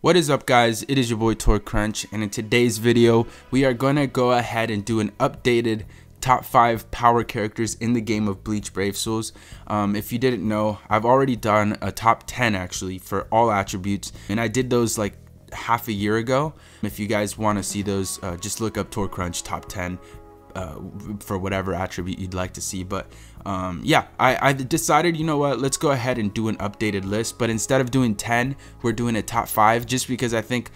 What is up, guys? It is your boy Crunch, and in today's video we are going to go ahead and do an updated top 5 power characters in the game of Bleach Brave Souls. If you didn't know, I've already done a top 10 actually for all attributes, and I did those like half a year ago. If you guys want to see those, just look up Crunch top 10 for whatever attribute you'd like to see. But yeah, I decided, you know what, let's go ahead and do an updated list, but instead of doing 10, we're doing a top 5, just because I think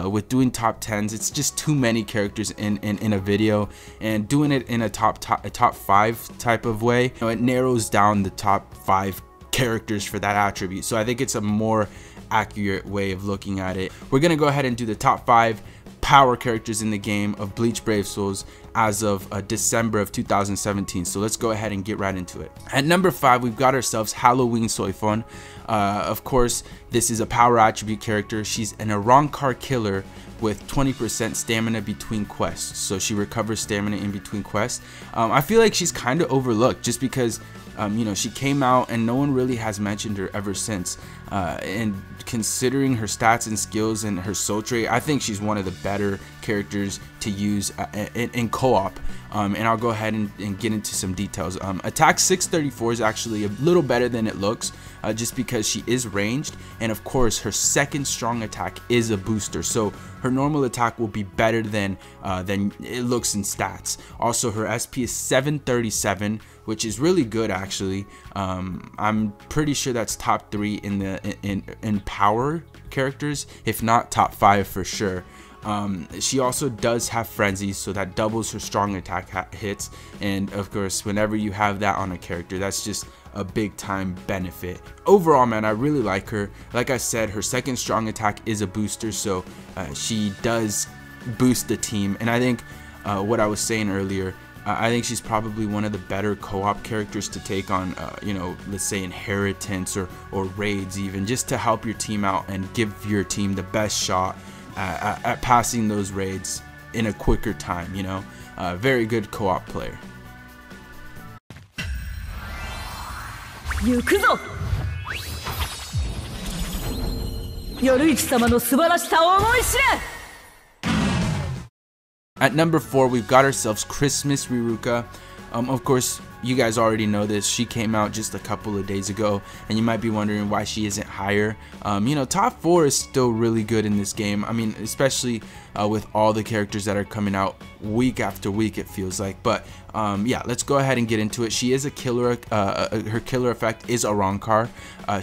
with doing top 10s, it's just too many characters in a video, and doing it in a top 5 type of way, you know, it narrows down the top 5 characters for that attribute. So I think it's a more accurate way of looking at it. We're gonna go ahead and do the top 5 power characters in the game of Bleach Brave Souls as of December of 2017. So let's go ahead and get right into it. At number 5, we've got ourselves Halloween Soi Fon. Of course, this is a power attribute character. She's an Arrancar killer with 20% stamina between quests, so she recovers stamina in between quests. I feel like she's kind of overlooked just because you know, she came out and no one really has mentioned her ever since, and considering her stats and skills and her soul trait, I think she's one of the better characters to use in co-op. And I'll go ahead and get into some details. Attack 634 is actually a little better than it looks, just because she is ranged, and of course her second strong attack is a booster, so her normal attack will be better than it looks in stats. Also, her SP is 737, which is really good actually. I'm pretty sure that's top 3 in power characters, if not top 5 for sure. She also does have frenzy, so that doubles her strong attack hits, and of course whenever you have that on a character, that's just a big time benefit. Overall, man, I really like her. Like I said, her second strong attack is a booster, so she does boost the team. And I think what I was saying earlier, I think she's probably one of the better co-op characters to take on, you know, let's say inheritance or raids, even just to help your team out and give your team the best shot at passing those raids in a quicker time. You know, very good co-op player. At number 4, we've got ourselves Christmas Riruka. Of course, you guys already know this. She came out just a couple of days ago, and you might be wondering why she isn't higher. You know, top 4 is still really good in this game. I mean, especially with all the characters that are coming out week after week, it feels like. But yeah, let's go ahead and get into it. She is a killer. Her killer effect is Arrancar.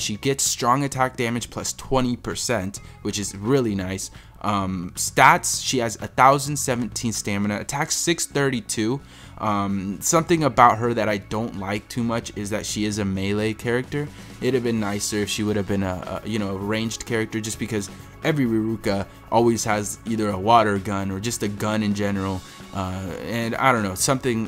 She gets strong attack damage plus 20%, which is really nice. Stats, she has 1017 stamina, attack 632. Something about her that I don't like too much is that she is a melee character. It'd have been nicer if she would have been a you know, a ranged character, just because every Riruka always has either a water gun or just a gun in general. And I don't know,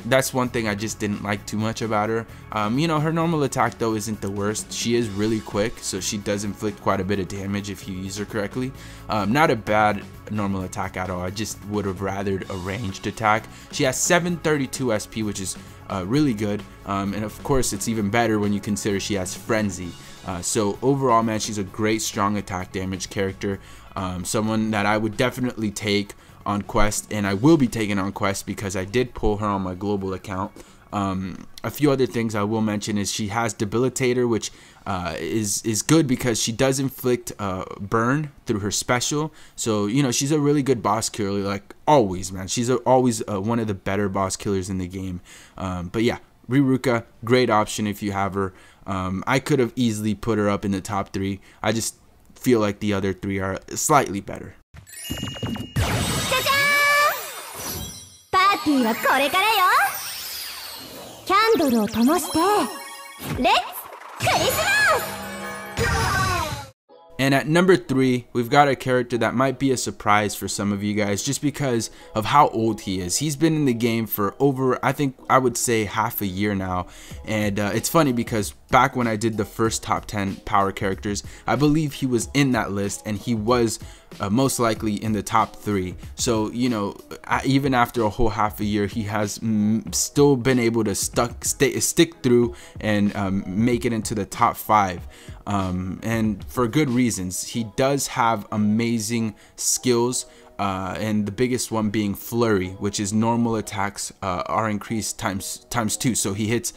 that's one thing I just didn't like too much about her. You know, her normal attack though isn't the worst. She is really quick, so she does inflict quite a bit of damage if you use her correctly. Not a bad normal attack at all. I just would have rathered a ranged attack. She has 732 SP, which is really good, and of course it's even better when you consider she has frenzy. So overall, man, she's a great strong attack damage character, someone that I would definitely take on quest, and I will be taking on quest because I did pull her on my global account. A few other things I will mention is she has debilitator, which is good because she does inflict burn through her special. So you know, she's a really good boss killer, like always, man. She's always one of the better boss killers in the game. But yeah, Riruka, great option if you have her. I could have easily put her up in the top 3. I just feel like the other 3 are slightly better. And at number 3, we've got a character that might be a surprise for some of you guys, just because of how old he is. He's been in the game for over, I think I would say, half a year now. And it's funny because back when I did the first top 10 power characters, I believe he was in that list, and he was most likely in the top 3. So you know, even after a whole half a year, he has still been able to stick through and make it into the top 5, and for good reason. reasons. He does have amazing skills, and the biggest one being flurry, which is normal attacks are increased times 2, so he hits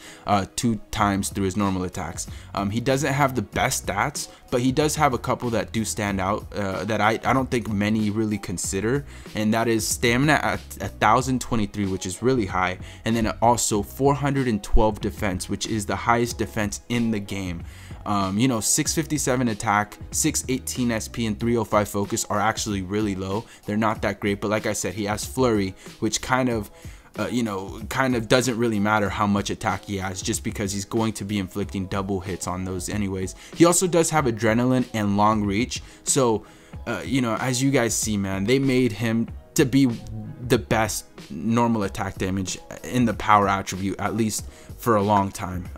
2 times through his normal attacks. He doesn't have the best stats, but he does have a couple that do stand out that I don't think many really consider, and that is stamina at 1023, which is really high, and then also 412 defense, which is the highest defense in the game. You know, 657 attack, 618 SP, and 305 focus are actually really low. They're not that great, but like I said, he has flurry, which kind of doesn't really matter how much attack he has, just because he's going to be inflicting double hits on those anyways. He also does have adrenaline and long reach, so you know, as you guys see, man, they made him to be the best normal attack damage in the power attribute, at least for a long time.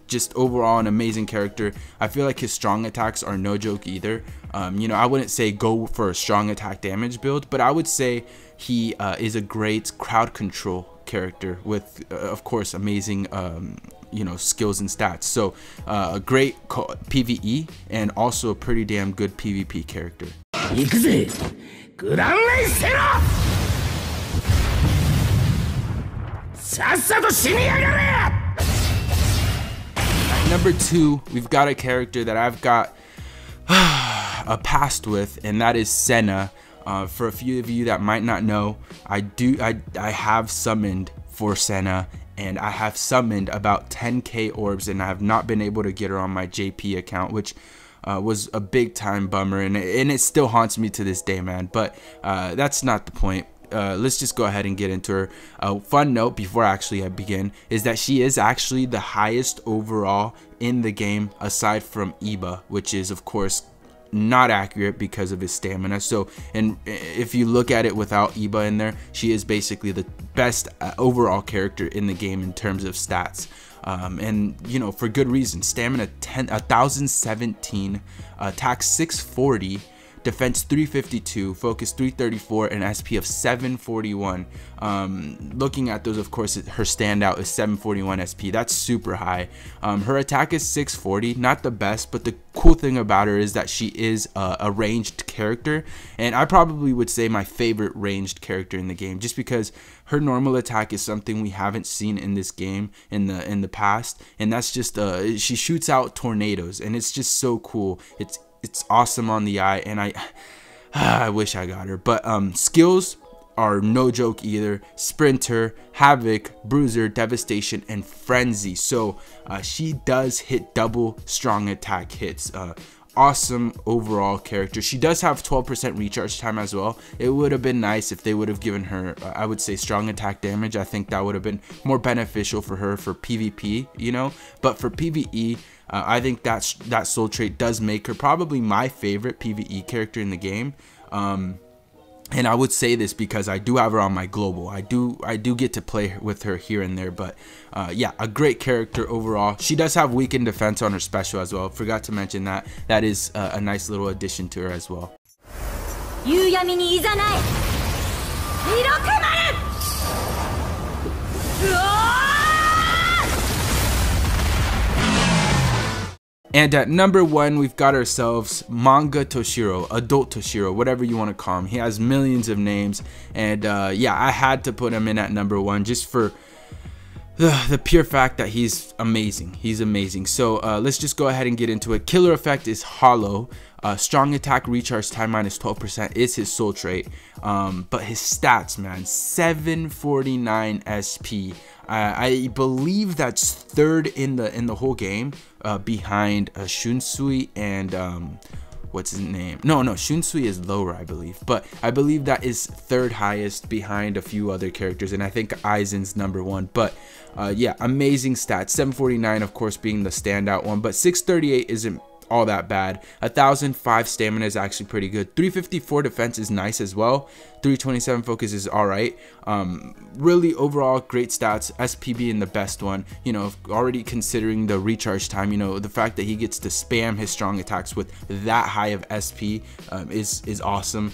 Just overall an amazing character. I feel like his strong attacks are no joke either. You know, I wouldn't say go for a strong attack damage build, but I would say he is a great crowd control character with of course amazing you know, skills and stats. So a great PvE and also a pretty damn good PvP character. Number 2, we've got a character that I've got a past with, and that is Senna. For a few of you that might not know, I have summoned for Senna, and I have summoned about 10k orbs, and I have not been able to get her on my JP account, which was a big time bummer, and it still haunts me to this day, man. But that's not the point. Let's just go ahead and get into her. Fun note before I begin is that she is actually the highest overall in the game, aside from Iba, which is of course not accurate because of his stamina. So, and if you look at it without Iba in there, she is basically the best overall character in the game in terms of stats. And you know, for good reason. Stamina 1017, attack 640, defense 352, focus 334, and SP of 741. Looking at those, of course, her standout is 741 SP. That's super high. Her attack is 640, not the best, but the cool thing about her is that she is a ranged character, and I probably would say my favorite ranged character in the game, just because her normal attack is something we haven't seen in this game in the past, and that's just she shoots out tornadoes, and it's just so cool. It's awesome on the eye, and I wish I got her. But skills are no joke either. Sprinter, Havoc, Bruiser, Devastation, and Frenzy. So she does hit double strong attack hits. Awesome overall character. She does have 12% recharge time as well. It would have been nice if they would have given her, I would say, strong attack damage. I think that would have been more beneficial for her for PvP, you know. But for PvE, I think that soul trait does make her probably my favorite PvE character in the game. And I would say this because I do have her on my global. I do get to play with her here and there, but yeah, a great character overall. She does have weakened defense on her special as well. Forgot to mention that. That is a nice little addition to her as well. And at number 1, we've got ourselves Manga Toshiro, Adult Toshiro, whatever you want to call him. He has millions of names, and yeah, I had to put him in at number 1 just for the pure fact that he's amazing. He's amazing. So let's just go ahead and get into it. Killer effect is hollow. Strong attack recharge time minus 12% is his soul trait. But his stats, man, 749 SP. I believe that's third in the whole game, behind Shunsui and what's his name? No, Shunsui is lower, I believe, but I believe that is third highest behind a few other characters, and I think Aizen's number 1. But yeah, amazing stats. 749, of course, being the standout one, but 638 isn't all that bad. 1005 stamina is actually pretty good. 354 defense is nice as well. 327 focus is all right. Really overall great stats. SP being the best one, you know, already considering the recharge time, you know, the fact that he gets to spam his strong attacks with that high of SP is awesome.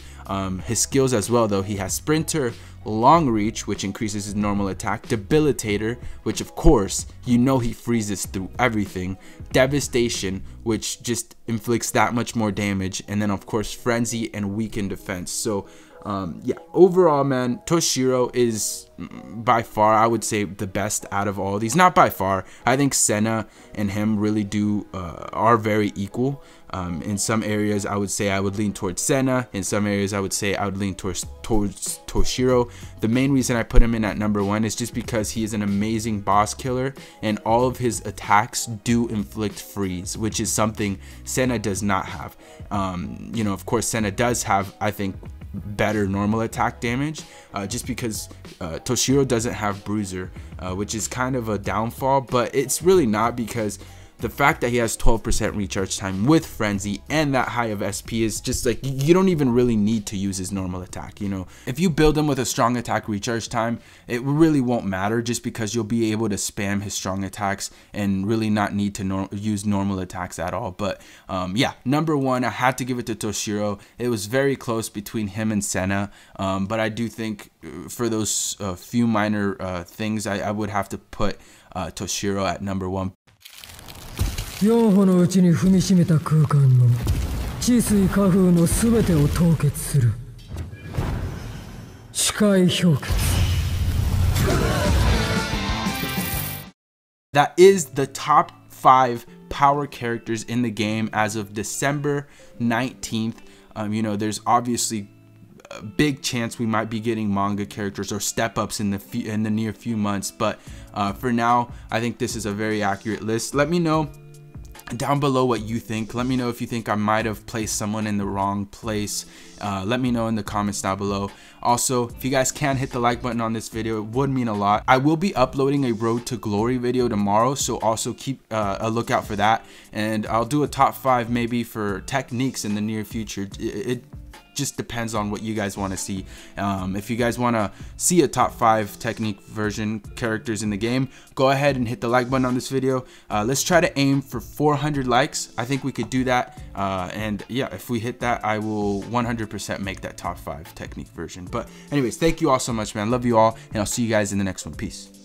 His skills as well, though, he has sprinter, Long Reach, which increases his normal attack, Debilitator, which of course you know he freezes through everything, Devastation, which just inflicts that much more damage, and then of course Frenzy and Weaken Defense. So yeah, overall, man, Toshiro is by far, I would say, the best out of all these. Not by far. I think Senna and him really are very equal. In some areas, I would say I would lean towards Senna. In some areas, I would say I would lean towards Toshiro. The main reason I put him in at number 1 is just because he is an amazing boss killer, and all of his attacks do inflict freeze, which is something Senna does not have. You know, of course, Senna does have, I think, better normal attack damage, just because Toshiro doesn't have Bruiser, which is kind of a downfall, but it's really not, because the fact that he has 12% recharge time with Frenzy and that high of SP is just like, you don't even really need to use his normal attack. You know, if you build him with a strong attack recharge time, it really won't matter, just because you'll be able to spam his strong attacks and really not need to use normal attacks at all. But yeah, number 1, I had to give it to Toshiro. It was very close between him and Senna, but I do think for those few minor things, I would have to put Toshiro at number 1. 4歩のうちに踏みしめた空間の地水火風のすべてを凍結する視界氷結 That is the top 5 power characters in the game as of December 19th. You know, there's obviously a big chance we might be getting manga characters or step-ups in the near few months, but for now, I think this is a very accurate list. Let me know down below what you think. Let me know if you think I might have placed someone in the wrong place. Let me know in the comments down below. Also, if you guys can hit the like button on this video, it would mean a lot. I will be uploading a Road to Glory video tomorrow, so also keep a lookout for that, and I'll do a top 5 maybe for techniques in the near future. It just depends on what you guys want to see. If you guys want to see a top 5 technique version characters in the game, go ahead and hit the like button on this video. Let's try to aim for 400 likes. I think we could do that, and yeah, if we hit that, I will 100% make that top 5 technique version. But anyways, thank you all so much, man. Love you all, and I'll see you guys in the next one. Peace.